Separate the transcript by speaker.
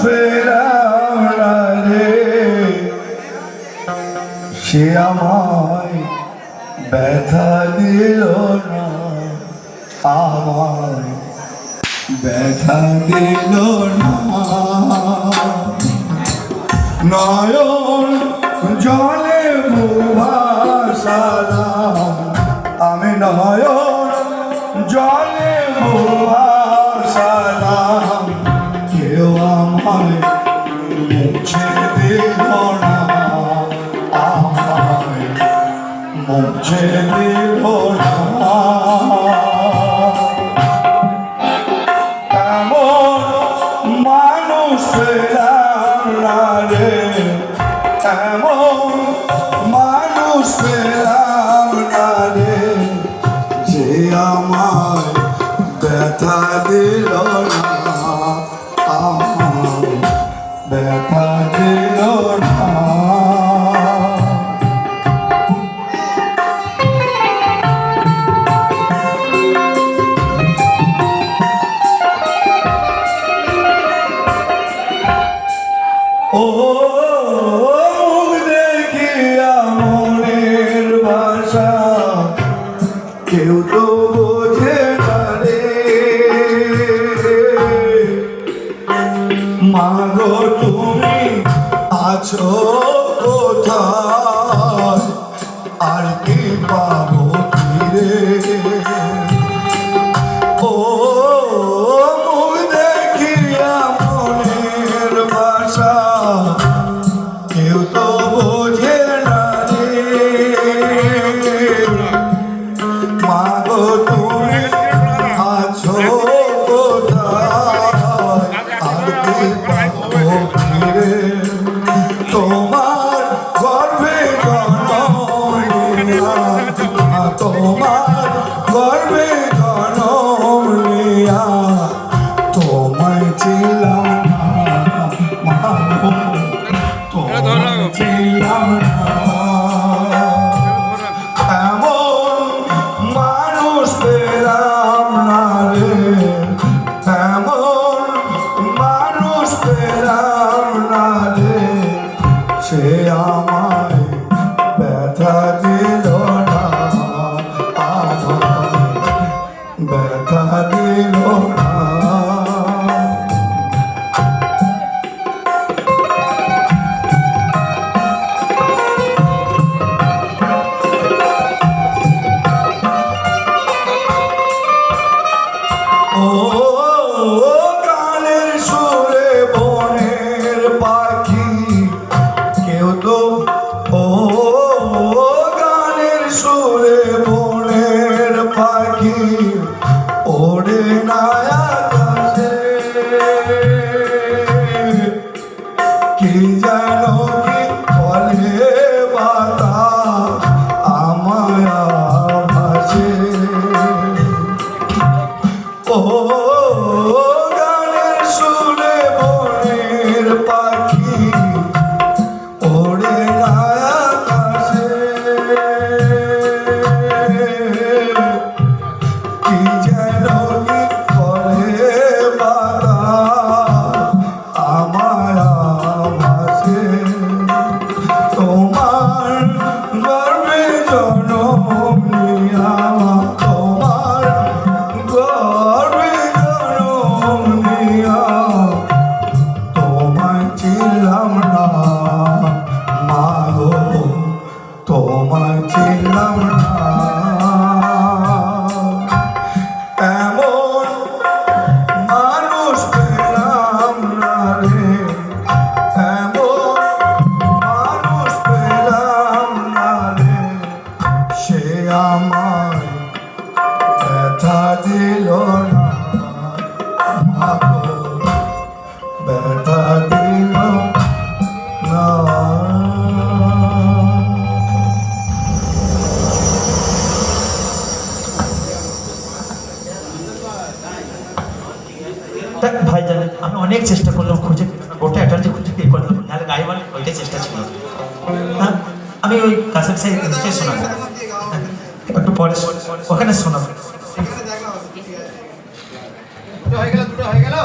Speaker 1: পেলাম না রে, সে আমায় ব্যথা দিল না, আমায় ব্যথা দিল না। নয়ন জলে ভাসালাম, আমি নয়ন জলে ভাসালাম, কেউ আমায় মুছে দিল না, আমায় মুছে দিল না। এমন মানুষ পেলাম না রে, এমন মানুষ পেলাম না রে, যে আমায় ব্যথা দিল না, আমায় ব্যথা দিল না। ও দেখিয়া মনের ভাষা কেউ তো বোঝে না রে, মাগো তুমি আছো কোথায়, আর কি পাবো ফিরে। ও দেখিয়া মনের ভাষা কেউ তো বোঝে না রে, মাগো তুমি আছো কোথায়, আর কি পাবো ফিরে। তোমার গর্ভে জন্ম নিয়া, তোমার গর্ভে জন্ম নিয়া, তোমায় ছিলাম না, মাগো তোমায় ছিলাম না। এমন মানুষ পেলাম না রে, এমন মানুষ পেলাম না রে, সে আমায় ব্যথা দিল না, আমায় ব্যথা দিল না। ও গানের সুরে বনের পাখি কেউ তো, ও গানের সুরে বনের পাখি ওড়ে না আকাশে, কি জানো কি বলে বাতাস আমায় ভাসে। ও গানের সুরে বনের পাখি ওড়ে না আকাশে, কি যেন কি বলে বাতাস আমায় ভাসে। তোমার গর্ভে জন্ম নিয়া, তোমার গর্ভে জন্ম নিয়া, তোমায় ছিলাম না, মাগো তোমায় ছিলাম না। এমন মানুষ পেলাম না রে, এমন মানুষ পেলাম না রে, সে আমায় ব্যথা দিল না, মাগো ব্যথা দিল না।
Speaker 2: ভাই জানেন আমি অনেক চেষ্টা করলাম, খুঁজে গোটা অ্যাটার্জি খুঁজে পেয়ে করলাম, নাহলে গায়ে মানে ওইটাই চেষ্টা ছিল। হ্যাঁ আমি ওই কাসেম সাহেব নিশ্চয়ই শোনাবো, একটু পরে ওখানে শোনাবো।
Speaker 3: দুটো হয়ে গেল